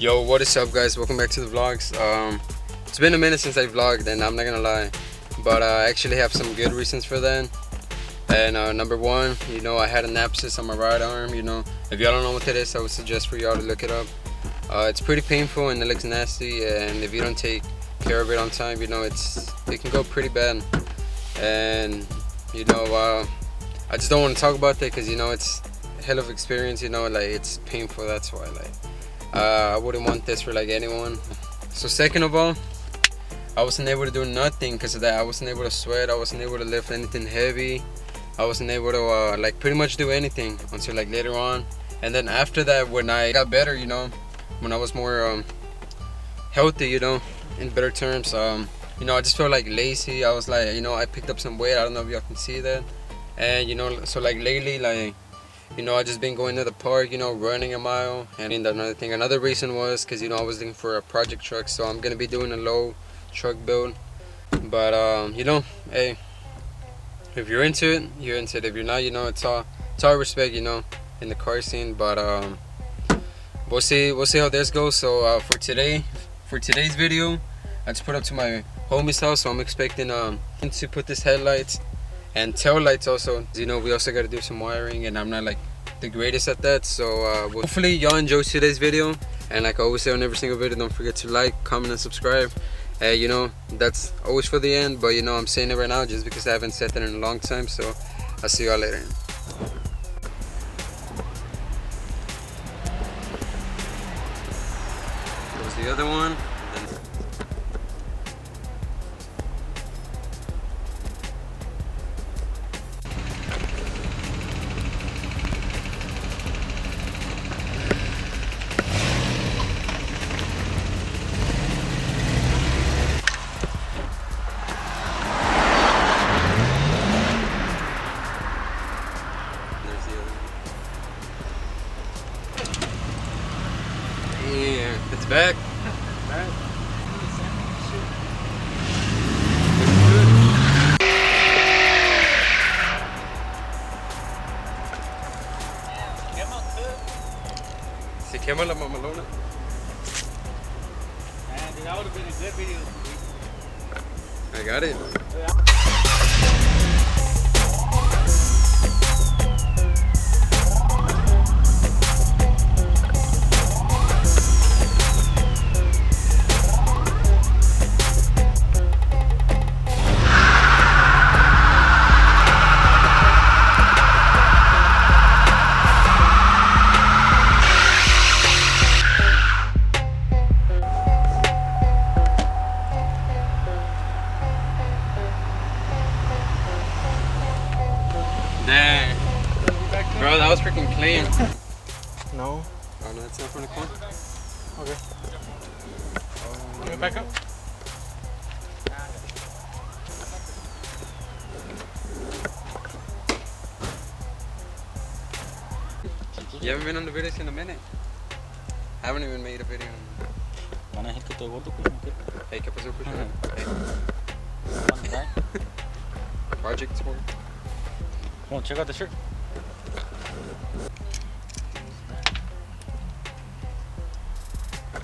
Yo, what is up guys, welcome back to the vlogs. It's been a minute since I vlogged, and I'm not gonna lie, but I actually have some good reasons for that. And number one, I had an abscess on my right arm. If y'all don't know what that is, I would suggest for y'all to look it up. It's pretty painful and it looks nasty, and if you don't take care of it on time, it can go pretty bad. And I just don't want to talk about that because it's a hell of experience. It's painful. That's why I wouldn't want this for anyone. So second of all, I wasn't able to do nothing because of that. I wasn't able to sweat. I wasn't able to lift anything heavy. I wasn't able to pretty much do anything until later on. And then after that, when I got better, when I was more healthy, in better terms, I just felt lazy. I was I picked up some weight. I don't know if y'all can see that. And so lately, I just been going to the park, running a mile. And another reason was because I was looking for a project truck, so I'm gonna be doing a low truck build. But hey, if you're into it, you're into it. If you're not, it's all respect, in the car scene. But we'll see how this goes. So for today's video, I just put up to my homie's house, so I'm expecting to put this headlights and tail lights also. We also got to do some wiring, and I'm not the greatest at that. So hopefully y'all enjoy today's video. And like I always say on every single video, don't forget to like, comment, and subscribe. That's always for the end, but I'm saying it right now just because I haven't said that in a long time. So I'll see y'all later. There's the other one. It's back. Se quema la mamalona. Man, that would have been a good video. I got it. Dang. Bro, that was freaking clean. No. Oh no, it's not from the corner. Okay. Bring it back up. You haven't been on the videos in a minute. I haven't even made a video. Hey, ¿qué pasó, Kushana? Hey. Project sport. Come on, check out the shirt.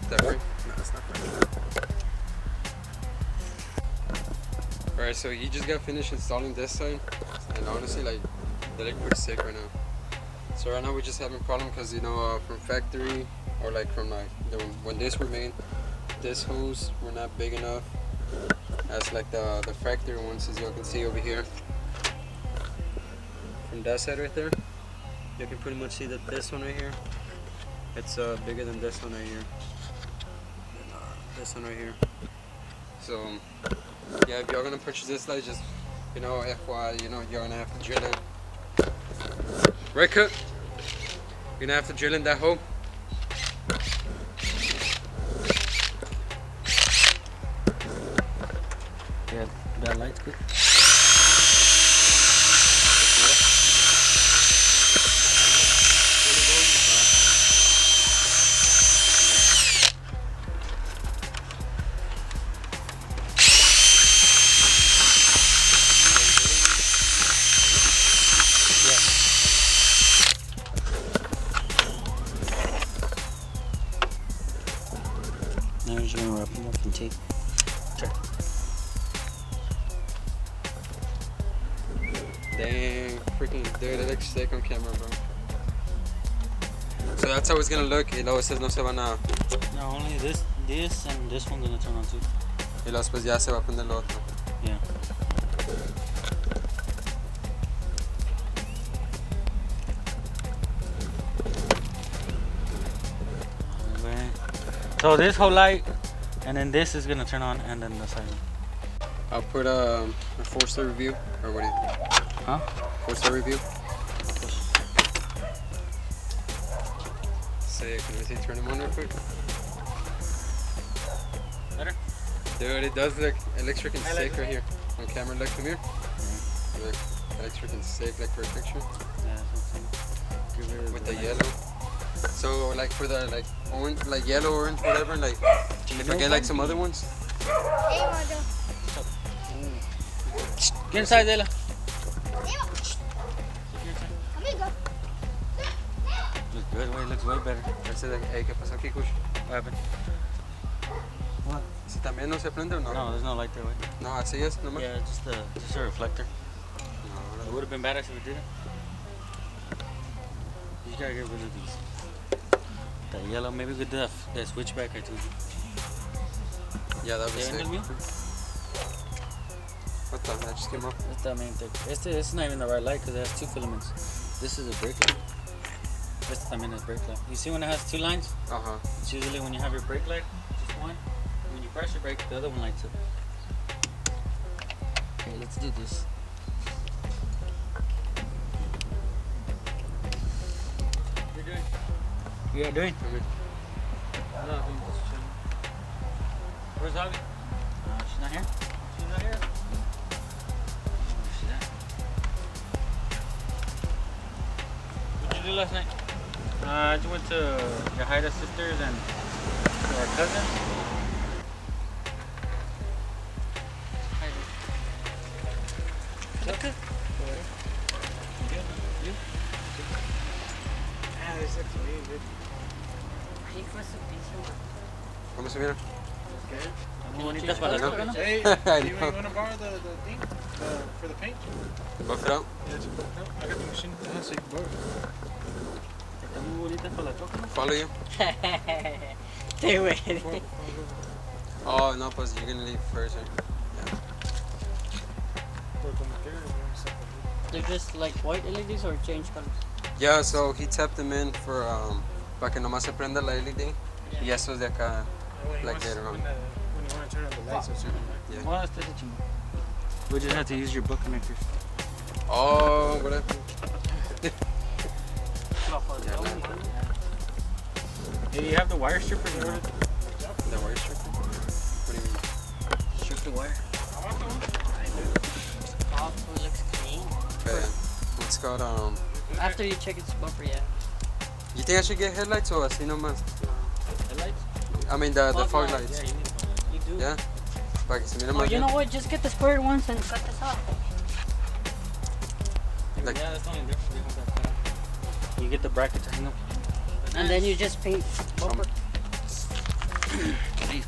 Is that free? No, it's not free. Alright, so he just got finished installing this side, and honestly, they look pretty sick right now. So right now we're just having a problem because from factory, or from when this were made, this hose were not big enough as the factory ones, as you can see over here. From that side right there, you can pretty much see that this one right here, it's bigger than this one right here, and this one right here. So yeah, if you're gonna purchase this light, just FYI, you're gonna have to drill it. Right, cut. You're gonna have to drill in that hole. Yeah, that light's good. warranty. Dang, freaking dude, it looks sick on camera, bro. So that's how it's gonna look. Y luego no se van a. No, only this and this one's gonna turn on too. Y luego después ya se va a prender lo otro. Yeah. So this whole light, and then this is gonna turn on, and then the siren. I'll put a 4-star review, or what do you think? Huh? 4-star review. Sick. Let me see, turn them on real quick. Better? Dude, it does look. It looks freaking sick right here on camera. Look, come here. Look, it looks freaking sick, like for a picture. Yeah, that's With the yellow. So like for the like orange, like yellow, orange, whatever. Like if I get like some other ones. Get inside, Dela. Looks good. Way looks way better. Ese de, hey, ¿qué pasó aquí, Kush? What happened? What? Si también no se prende o no? No, there's no light there. Wait. No, así es, nomás. Yeah, just a reflector. No, It would have been badass if it didn't. You gotta get rid of these. That yellow, maybe we could do that switchback I told you. yeah, that was ¿Ya ven el sick. mío? What the? That just came up. That's the main thing. This is not even the right light because it has two filaments. This is a brake light. This también is brake light. You see when it has two lines? Uh-huh. It's usually when you have your brake light, just one. When you press your brake, the other one lights up. Okay, let's do this. What are you doing? What are you doing? Come here. Nothing, just chilling. Where's Javi? She's not here? She's not here? Where's she at? What did you do last night? I just went to Yahaira's sisters and to our cousin. What's up, kid? You good? You? Ah, this looks mean, dude. ¿Cómo se mira? Muy bonitas para la ¿no? Hey, I do you know. want to borrow the thing for the paint? Buff it out. Yeah, no, I got the machine at the house so you can borrow it. Están muy bonitas para la troca, ¿no? Follow you. Te güey. Oh, no, pues you're gonna leave first, right? They're just like white LEDs or change colors? Yeah, so he tapped them in for, para que nomás se prenda la LED. Y esos de acá, like later on. When you want to turn on the lights or something. Yeah. Well, that's the chingón. We just have to use your book connectors. Oh, what happened? Hey, you have the wire strippers in order? The wire strip? What do you mean? Strip the wire. Oh, it looks clean. It's called, After you check its bumper, yeah. you think I should get headlights or así nomás? Headlights? I mean the Fog fog lights. lights. Yeah, you need one. You do? Yeah? Para que se mire Oh, más you bien. know what? Just get the squared ones and cut this off. Like- Yeah, that's the only difference. You get the bracket to hang up. And then you just paint bumper. These